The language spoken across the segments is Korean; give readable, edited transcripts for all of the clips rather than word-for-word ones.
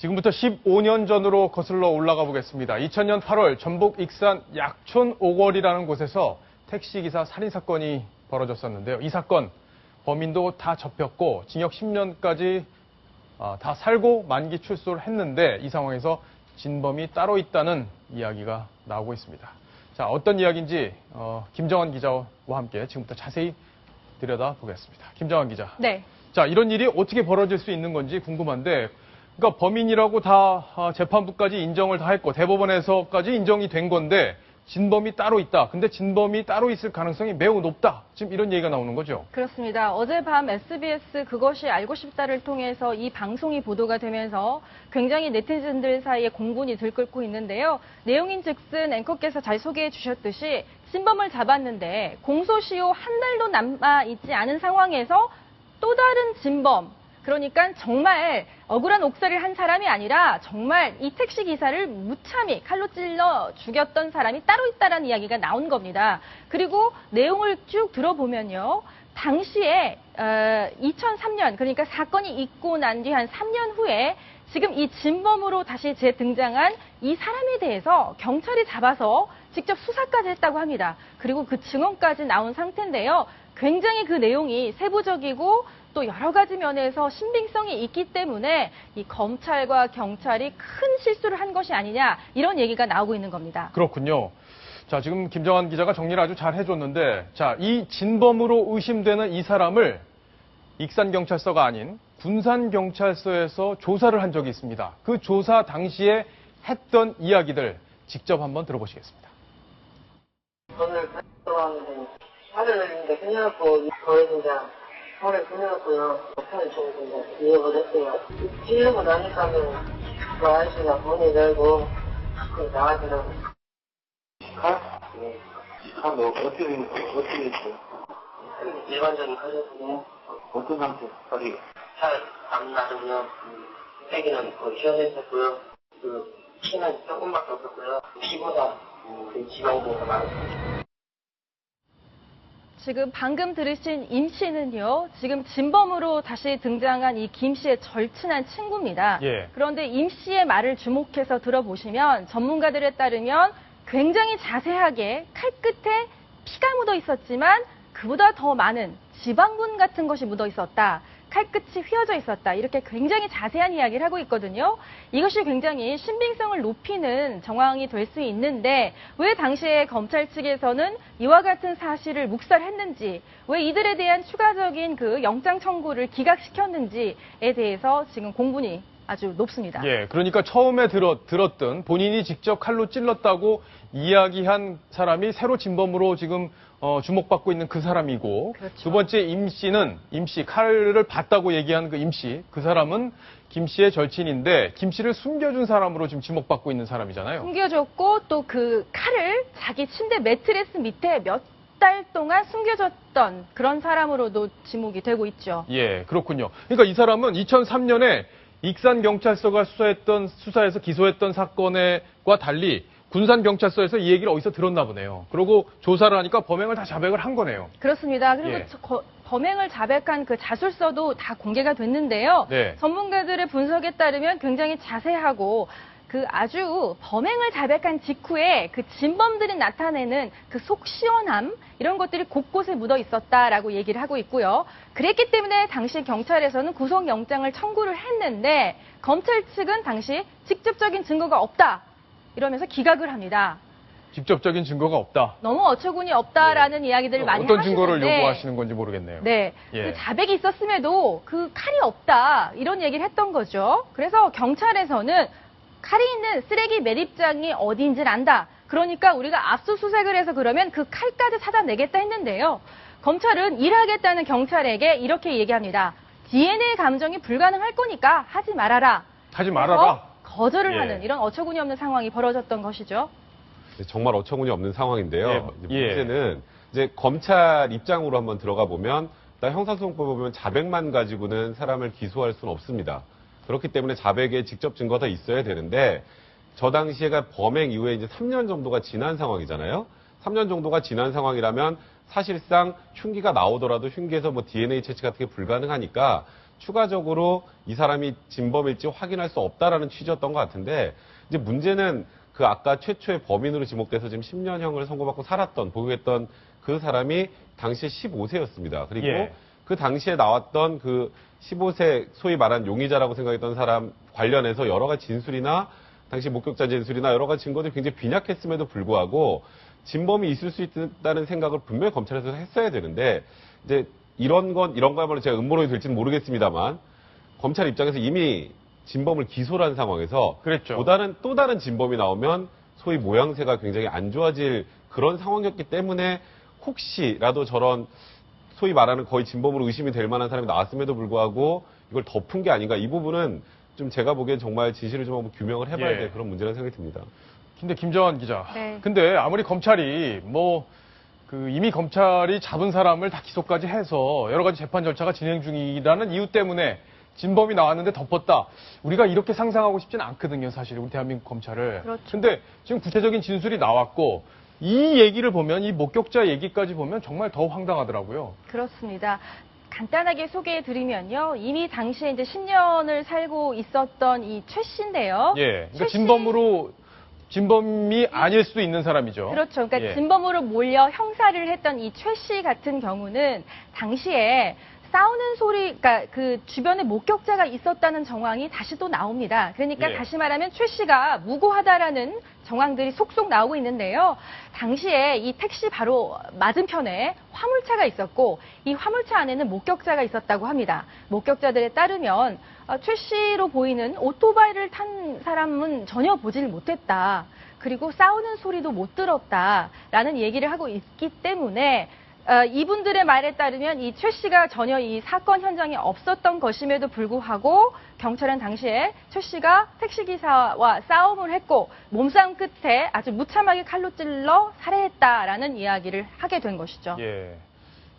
지금부터 15년 전으로 거슬러 올라가 보겠습니다. 2000년 8월 전북 익산 약촌 오거리라는 곳에서 택시기사 살인사건이 벌어졌었는데요. 이 사건 범인도 다 접혔고 징역 10년까지 다 살고 만기 출소를 했는데 이 상황에서 진범이 따로 있다는 이야기가 나오고 있습니다. 자, 어떤 이야기인지 김정환 기자와 함께 지금부터 자세히 들여다보겠습니다. 김정환 기자. 네. 자, 이런 일이 어떻게 벌어질 수 있는 건지 궁금한데, 그러니까 범인이라고 다 재판부까지 인정을 다 했고 대법원에서까지 인정이 된 건데 진범이 따로 있다. 근데 진범이 따로 있을 가능성이 매우 높다. 지금 이런 얘기가 나오는 거죠. 그렇습니다. 어젯밤 SBS 그것이 알고 싶다를 통해서 이 방송이 보도가 되면서 굉장히 네티즌들 사이에 공분이 들끓고 있는데요. 내용인즉슨 앵커께서 잘 소개해 주셨듯이 진범을 잡았는데 공소시효 한 달도 남아 있지 않은 상황에서 또 다른 진범, 그러니까 정말 억울한 옥살이를 한 사람이 아니라 정말 이 택시 기사를 무참히 칼로 찔러 죽였던 사람이 따로 있다는 이야기가 나온 겁니다. 그리고 내용을 쭉 들어보면요. 당시에 2003년, 그러니까 사건이 있고 난 뒤 한 3년 후에 지금 이 진범으로 다시 재등장한 이 사람에 대해서 경찰이 잡아서 직접 수사까지 했다고 합니다. 그리고 그 증언까지 나온 상태인데요. 굉장히 그 내용이 세부적이고 또 여러 가지 면에서 신빙성이 있기 때문에 이 검찰과 경찰이 큰 실수를 한 것이 아니냐 이런 얘기가 나오고 있는 겁니다. 그렇군요. 자, 지금 김정환 기자가 정리를 아주 잘 해줬는데, 자, 이 진범으로 의심되는 이 사람을 익산경찰서가 아닌 군산경찰서에서 조사를 한 적이 있습니다. 그 조사 당시에 했던 이야기들 직접 한번 들어보시겠습니다. 오늘 들어왔는데 차를 내리는데 끊어갖고 거의 진짜 차를 끊어갖고요. 차를 좀 이어버렸어요. 찔르고 나니까는 그 아저씨가 문을 열고 나가더라고요. 칼? 네. 칼 어떻게 했어요? 일반적인 칼이었어요. 어떤 상태? 저기 안 나르고요. 세기는 거의 시원했었고요. 그 피는 조금밖에 없었고요. 피보다 그 지방보다 많았어요. 지금 방금 들으신 임 씨는요, 지금 진범으로 다시 등장한 이 김 씨의 절친한 친구입니다. 예. 그런데 임 씨의 말을 주목해서 들어보시면 전문가들에 따르면 굉장히 자세하게 칼끝에 피가 묻어 있었지만 그보다 더 많은 지방분 같은 것이 묻어 있었다. 칼끝이 휘어져 있었다. 이렇게 굉장히 자세한 이야기를 하고 있거든요. 이것이 굉장히 신빙성을 높이는 정황이 될 수 있는데 왜 당시에 검찰 측에서는 이와 같은 사실을 묵살했는지, 왜 이들에 대한 추가적인 그 영장 청구를 기각시켰는지에 대해서 지금 공분이 아주 높습니다. 예, 그러니까 처음에 들었던 본인이 직접 칼로 찔렀다고 이야기한 사람이 새로 진범으로 지금 주목받고 있는 그 사람이고, 그렇죠. 두 번째 임 씨, 칼을 봤다고 얘기한 그 임 씨, 그 사람은 김 씨의 절친인데 김 씨를 숨겨준 사람으로 지금 지목받고 있는 사람이잖아요. 숨겨줬고 또 그 칼을 자기 침대 매트레스 밑에 몇 달 동안 숨겨졌던 그런 사람으로도 지목이 되고 있죠. 예, 그렇군요. 그러니까 이 사람은 2003년에 익산경찰서가 수사해서 기소했던 사건과 달리 군산경찰서에서 이 얘기를 어디서 들었나 보네요. 그리고 조사를 하니까 범행을 다 자백을 한 거네요. 그렇습니다. 그리고 예. 범행을 자백한 그 자술서도 다 공개가 됐는데요. 네. 전문가들의 분석에 따르면 굉장히 자세하고 그 아주 범행을 자백한 직후에 그 진범들이 나타내는 그 속 시원함 이런 것들이 곳곳에 묻어 있었다라고 얘기를 하고 있고요. 그랬기 때문에 당시 경찰에서는 구속영장을 청구를 했는데 검찰 측은 당시 직접적인 증거가 없다 이러면서 기각을 합니다. 직접적인 증거가 없다. 너무 어처구니 없다라는 이야기들을 많이 어떤 하시는데 증거를 요구하시는 건지 모르겠네요. 네, 예. 그 자백이 있었음에도 그 칼이 없다 이런 얘기를 했던 거죠. 그래서 경찰에서는 칼이 있는 쓰레기 매립장이 어디인지를 안다. 그러니까 우리가 압수수색을 해서 그러면 그 칼까지 찾아내겠다 했는데요. 검찰은 일하겠다는 경찰에게 이렇게 얘기합니다. DNA 감정이 불가능할 거니까 하지 말아라. 하지 말아라. 거절을 예. 하는 이런 어처구니 없는 상황이 벌어졌던 것이죠. 정말 어처구니 없는 상황인데요. 예. 문제는 이제 검찰 입장으로 한번 들어가 보면 일단 형사소송법에 보면 자백만 가지고는 사람을 기소할 수는 없습니다. 그렇기 때문에 자백에 직접 증거가 있어야 되는데 저 당시에가 범행 이후에 이제 3년 정도가 지난 상황이잖아요. 3년 정도가 지난 상황이라면 사실상 흉기가 나오더라도 흉기에서 뭐 DNA 채취 같은 게 불가능하니까 추가적으로 이 사람이 진범일지 확인할 수 없다라는 취지였던 것 같은데 이제 문제는 그 아까 최초의 범인으로 지목돼서 지금 10년형을 선고받고 살았던 복역했던 그 사람이 당시에 15세였습니다. 그리고 예. 그 당시에 나왔던 그 15세 소위 말한 용의자라고 생각했던 사람 관련해서 여러 가지 진술이나 당시 목격자 진술이나 여러 가지 증거들이 굉장히 빈약했음에도 불구하고 진범이 있을 수 있다는 생각을 분명히 검찰에서 했어야 되는데 이제 이런 거야말로 제가 음모론이 될지는 모르겠습니다만 검찰 입장에서 이미 진범을 기소를 한 상황에서 그랬죠. 또 다른 진범이 나오면 소위 모양새가 굉장히 안 좋아질 그런 상황이었기 때문에 혹시라도 저런 소위 말하는 거의 진범으로 의심이 될 만한 사람이 나왔음에도 불구하고 이걸 덮은 게 아닌가. 이 부분은 좀 제가 보기엔 정말 진실을 좀 한번 규명을 해봐야 예. 될 그런 문제라는 생각이 듭니다. 근데 김정환 기자. 네. 근데 아무리 검찰이 이미 검찰이 잡은 사람을 다 기소까지 해서 여러 가지 재판 절차가 진행 중이라는 이유 때문에 진범이 나왔는데 덮었다. 우리가 이렇게 상상하고 싶지는 않거든요, 사실 우리 대한민국 검찰을. 그렇죠. 근데 지금 구체적인 진술이 나왔고 이 얘기를 보면 이 목격자 얘기까지 보면 정말 더 황당하더라고요. 그렇습니다. 간단하게 소개해 드리면요. 이미 당시에 이제 10년을 살고 있었던 이 최 씨인데요. 예. 그러니까 최 씨- 진범이 아닐 수도 있는 사람이죠. 그렇죠. 그러니까 예. 진범으로 몰려 형사를 했던 이 최 씨 같은 경우는 당시에 싸우는 소리, 그러니까 그 주변에 목격자가 있었다는 정황이 다시 또 나옵니다. 그러니까 예. 다시 말하면 최 씨가 무고하다라는 정황들이 속속 나오고 있는데요. 당시에 이 택시 바로 맞은편에 화물차가 있었고 이 화물차 안에는 목격자가 있었다고 합니다. 목격자들에 따르면 최 씨로 보이는 오토바이를 탄 사람은 전혀 보질 못했다. 그리고 싸우는 소리도 못 들었다라는 얘기를 하고 있기 때문에 이분들의 말에 따르면 이 최 씨가 전혀 이 사건 현장에 없었던 것임에도 불구하고 경찰은 당시에 최 씨가 택시기사와 싸움을 했고 몸싸움 끝에 아주 무참하게 칼로 찔러 살해했다라는 이야기를 하게 된 것이죠. 예.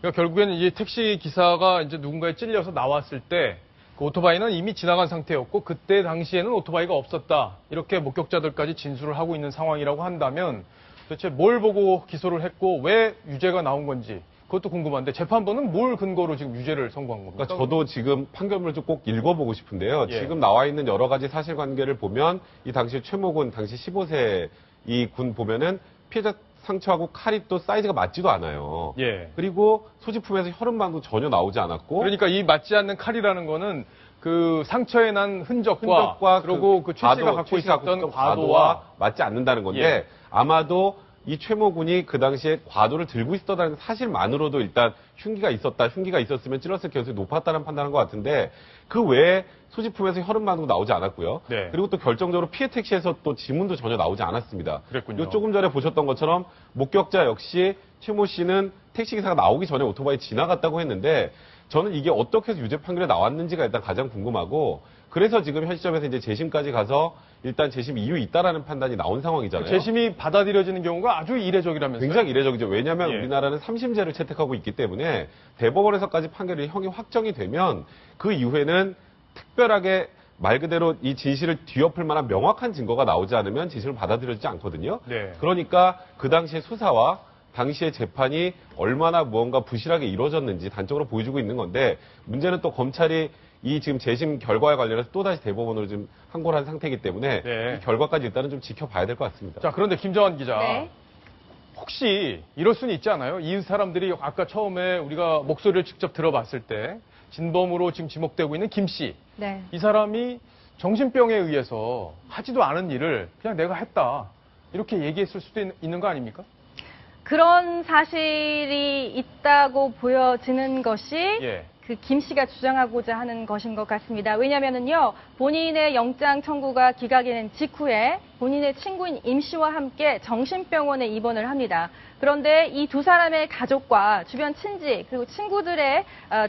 그러니까 결국에는 이 택시 기사가 이제 누군가에 찔려서 나왔을 때 그 오토바이는 이미 지나간 상태였고 그때 당시에는 오토바이가 없었다. 이렇게 목격자들까지 진술을 하고 있는 상황이라고 한다면 도대체 뭘 보고 기소를 했고 왜 유죄가 나온 건지 그것도 궁금한데 재판부는 뭘 근거로 지금 유죄를 선고한 겁니까? 그러니까 저도 지금 판결문을 좀 꼭 읽어보고 싶은데요. 예. 지금 나와 있는 여러 가지 사실관계를 보면 이 당시 최모군 당시 15세 이 군 보면은 피해자 상처하고 칼이 또 사이즈가 맞지도 않아요. 예. 그리고 소지품에서 혈흔방도 전혀 나오지 않았고 그러니까 이 맞지 않는 칼이라는 거는 그 상처에 난 흔적과 그리고 그 최 씨가 갖고 있었던 과도와 맞지 않는다는 건데 예. 아마도 이 최모군이 그 당시에 과도를 들고 있었다는 사실만으로도 일단 흉기가 있었으면 찔렀을 가능성이 높았다는 판단한 것 같은데 그 외에 소지품에서 혈흔만도 나오지 않았고요. 네. 그리고 또 결정적으로 피해 택시에서 또 지문도 전혀 나오지 않았습니다. 그랬군요. 요 조금 전에 보셨던 것처럼 목격자 역시 최모 씨는 택시기사가 나오기 전에 오토바이 지나갔다고 했는데 저는 이게 어떻게 해서 유죄 판결이 나왔는지가 일단 가장 궁금하고 그래서 지금 현 시점에서 이제 재심까지 가서 일단 재심 이유 있다라는 판단이 나온 상황이잖아요. 재심이 받아들여지는 경우가 아주 이례적이라면서요? 굉장히 이례적이죠. 왜냐하면 예. 우리나라는 3심제를 채택하고 있기 때문에 대법원에서까지 판결이 형이 확정이 되면 그 이후에는 특별하게 말 그대로 이 진실을 뒤엎을 만한 명확한 증거가 나오지 않으면 진실을 받아들여지지 않거든요. 네. 그러니까 그 당시의 수사와 당시의 재판이 얼마나 무언가 부실하게 이루어졌는지 단적으로 보여주고 있는 건데 문제는 또 검찰이 이 지금 재심 결과에 관련해서 또다시 대법원으로 지금 항고를 한 상태이기 때문에 네. 이 결과까지 일단은 좀 지켜봐야 될 것 같습니다. 자, 그런데 김정환 기자. 네. 혹시 이럴 수는 있지 않아요? 이 사람들이 아까 처음에 우리가 목소리를 직접 들어봤을 때 진범으로 지금 지목되고 있는 김 씨. 네. 이 사람이 정신병에 의해서 하지도 않은 일을 그냥 내가 했다. 이렇게 얘기했을 수도 있는 거 아닙니까? 그런 사실이 있다고 보여지는 것이 예. 그 김 씨가 주장하고자 하는 것인 것 같습니다. 왜냐면은요, 본인의 영장 청구가 기각된 직후에 본인의 친구인 임 씨와 함께 정신병원에 입원을 합니다. 그런데 이 두 사람의 가족과 주변 친지 그리고 친구들의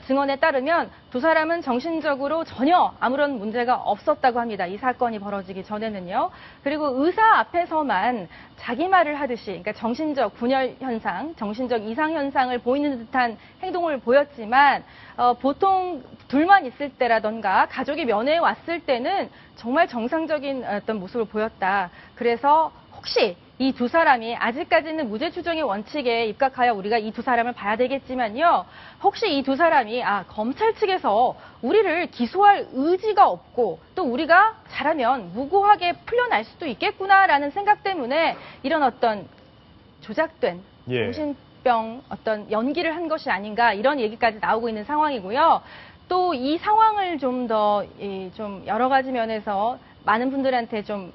증언에 따르면 두 사람은 정신적으로 전혀 아무런 문제가 없었다고 합니다. 이 사건이 벌어지기 전에는요. 그리고 의사 앞에서만 자기 말을 하듯이 그러니까 정신적 분열 현상, 정신적 이상 현상을 보이는 듯한 행동을 보였지만 보통 둘만 있을 때라던가 가족이 면회에 왔을 때는 정말 정상적인 어떤 모습을 보였다. 그래서 혹시 이 두 사람이 아직까지는 무죄 추정의 원칙에 입각하여 우리가 이 두 사람을 봐야 되겠지만요. 혹시 이 두 사람이 검찰 측에서 우리를 기소할 의지가 없고 또 우리가 잘하면 무고하게 풀려날 수도 있겠구나라는 생각 때문에 이런 어떤 조작된 정신병 어떤 연기를 한 것이 아닌가 이런 얘기까지 나오고 있는 상황이고요. 또 이 상황을 좀 더 좀 여러 가지 면에서 많은 분들한테 좀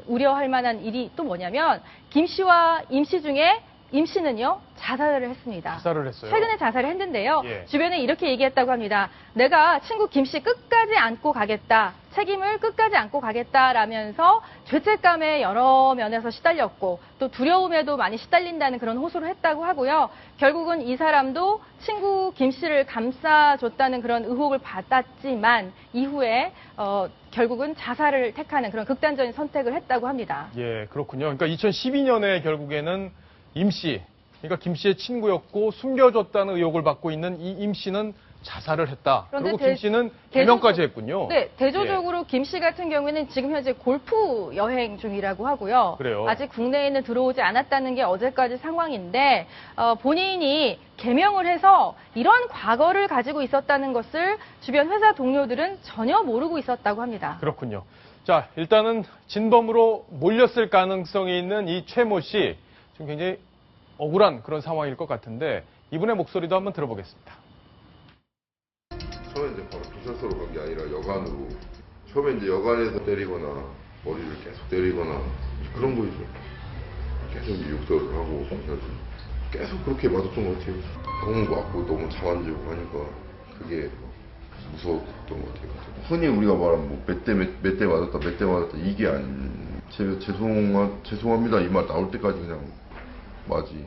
우려할 만한 일이 또 뭐냐면 김 씨와 임 씨 중에 임 씨는요 자살을 했습니다. 자살을 했어요. 최근에 자살을 했는데요. 예. 주변에 이렇게 얘기했다고 합니다. 내가 친구 김 씨 끝까지 안고 가겠다. 책임을 끝까지 안고 가겠다라면서 죄책감에 여러 면에서 시달렸고 또 두려움에도 많이 시달린다는 그런 호소를 했다고 하고요. 결국은 이 사람도 친구 김 씨를 감싸줬다는 그런 의혹을 받았지만 이후에 결국은 자살을 택하는 그런 극단적인 선택을 했다고 합니다. 예, 그렇군요. 그러니까 2012년에 결국에는 임 씨, 그러니까 김 씨의 친구였고 숨겨줬다는 의혹을 받고 있는 이 임 씨는 자살을 했다. 그런데 그리고 김 씨는 개명까지 했군요. 네, 대조적으로 김 씨 같은 경우에는 지금 현재 골프 여행 중이라고 하고요. 그래요. 아직 국내에는 들어오지 않았다는 게 어제까지 상황인데 본인이 개명을 해서 이런 과거를 가지고 있었다는 것을 주변 회사 동료들은 전혀 모르고 있었다고 합니다. 그렇군요. 자, 일단은 진범으로 몰렸을 가능성이 있는 이 최모 씨, 지금 굉장히 억울한 그런 상황일 것 같은데 이분의 목소리도 한번 들어보겠습니다. 처음에 이제 바로 경찰서로 간 게 아니라 여관으로 처음에 이제 여관에서 때리거나 머리를 계속 때리거나 그런 거죠. 계속 욕설을 하고 계속 그렇게 맞았던 것 같아요. 너무 맞고 너무 잡아주고 하니까 그게 무서웠던 것 같아요. 흔히 우리가 말하는 뭐 몇 대 맞았다 이게 아닌 죄송합니다 이 말 나올 때까지 그냥 맞이.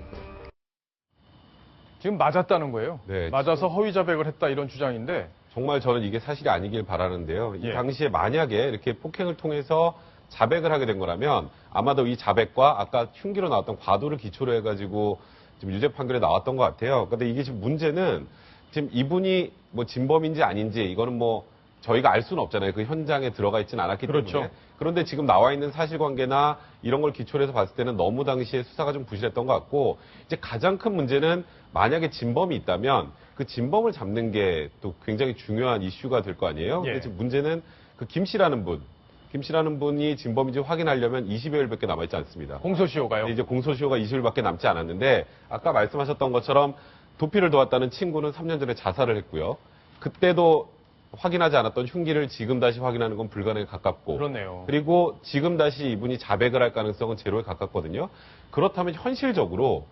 지금 맞았다는 거예요. 네, 맞아서 허위 자백을 했다 이런 주장인데 정말 저는 이게 사실이 아니길 바라는데요. 이 예. 당시에 만약에 이렇게 폭행을 통해서 자백을 하게 된 거라면 아마도 이 자백과 아까 흉기로 나왔던 과도를 기초로 해가지고 지금 유죄 판결에 나왔던 것 같아요. 근데 이게 지금 문제는 지금 이분이 뭐 진범인지 아닌지 이거는 뭐 저희가 알 수는 없잖아요. 그 현장에 들어가 있지는 않았기 그렇죠. 때문에. 그런데 지금 나와 있는 사실관계나 이런 걸 기초로 해서 봤을 때는 너무 당시에 수사가 좀 부실했던 것 같고 이제 가장 큰 문제는 만약에 진범이 있다면 그 진범을 잡는 게 또 굉장히 중요한 이슈가 될 거 아니에요. 예. 근데 지금 문제는 그 김 씨라는 분이 진범인지 확인하려면 20여일밖에 남아있지 않습니다. 공소시효가요. 이제 공소시효가 20일밖에 남지 않았는데 아까 말씀하셨던 것처럼 도피를 도왔다는 친구는 3년 전에 자살을 했고요. 그때도 확인하지 않았던 흉기를 지금 다시 확인하는 건 불가능에 가깝고 그렇네요. 그리고 지금 다시 이분이 자백을 할 가능성은 제로에 가깝거든요. 그렇다면 현실적으로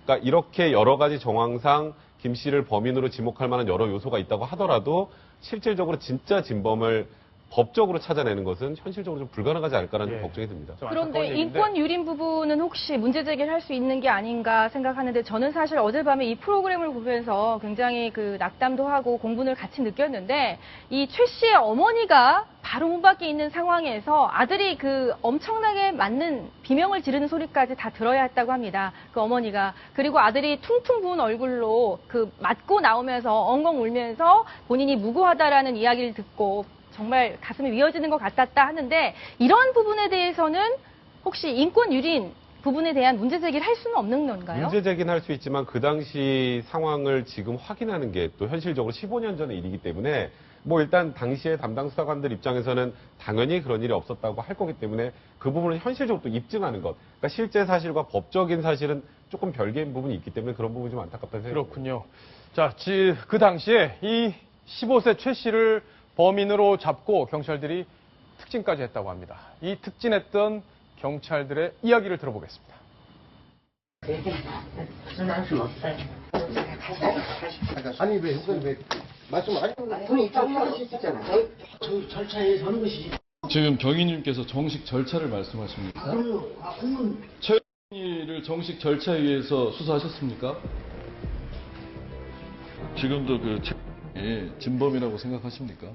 그러니까 이렇게 여러 가지 정황상 김 씨를 범인으로 지목할 만한 여러 요소가 있다고 하더라도 실질적으로 진짜 진범을 법적으로 찾아내는 것은 현실적으로 좀 불가능하지 않을까라는 예. 걱정이 듭니다. 좀 안타까운 그런데 얘기인데. 인권 유린 부분은 혹시 문제 제기를 할 수 있는 게 아닌가 생각하는데 저는 사실 어젯밤에 이 프로그램을 보면서 굉장히 그 낙담도 하고 공분을 같이 느꼈는데 이 최 씨의 어머니가 바로 문 밖에 있는 상황에서 아들이 그 엄청나게 맞는 비명을 지르는 소리까지 다 들어야 했다고 합니다. 그 어머니가. 그리고 아들이 퉁퉁 부은 얼굴로 그 맞고 나오면서 엉엉 울면서 본인이 무고하다라는 이야기를 듣고 정말 가슴이 미어지는 것 같았다 하는데 이런 부분에 대해서는 혹시 인권 유린 부분에 대한 문제 제기를 할 수는 없는 건가요? 문제 제기는 할 수 있지만 그 당시 상황을 지금 확인하는 게 또 현실적으로 15년 전의 일이기 때문에 뭐 일단 당시에 담당 수사관들 입장에서는 당연히 그런 일이 없었다고 할 거기 때문에 그 부분을 현실적으로 또 입증하는 것. 그러니까 실제 사실과 법적인 사실은 조금 별개인 부분이 있기 때문에 그런 부분이 좀 안타깝다는 생각이 그렇군요. 자, 그 당시에 이 15세 최 씨를 범인으로 잡고 경찰들이 특진까지 했다고 합니다. 이 특진했던 경찰들의 이야기를 들어보겠습니다. 아니 왜 말씀 안 돈이 있다고 있잖아요. 저 절차에 서는 것이지. 지금 경위님께서 정식 절차를 말씀하십니까? 최영희를 정식 절차에 의해서 수사하셨습니까? 지금도 그 최영희 진범이라고 생각하십니까?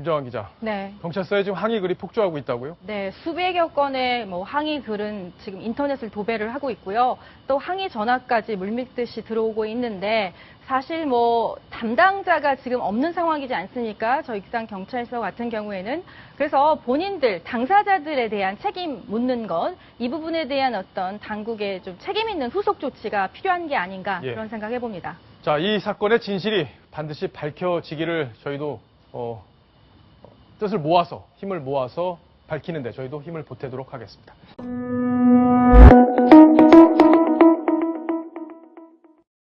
김정환 기자. 네. 경찰서에 지금 항의 글이 폭주하고 있다고요? 네, 수백여 건의 항의 글은 지금 인터넷을 도배를 하고 있고요. 또 항의 전화까지 물밀듯이 들어오고 있는데 사실 담당자가 지금 없는 상황이지 않습니까? 저 익산 경찰서 같은 경우에는. 그래서 본인들, 당사자들에 대한 책임 묻는 것, 이 부분에 대한 어떤 당국의 좀 책임 있는 후속 조치가 필요한 게 아닌가 예. 그런 생각 해봅니다. 자, 이 사건의 진실이 반드시 밝혀지기를 저희도 뜻을 모아서, 힘을 모아서 밝히는데 저희도 힘을 보태도록 하겠습니다.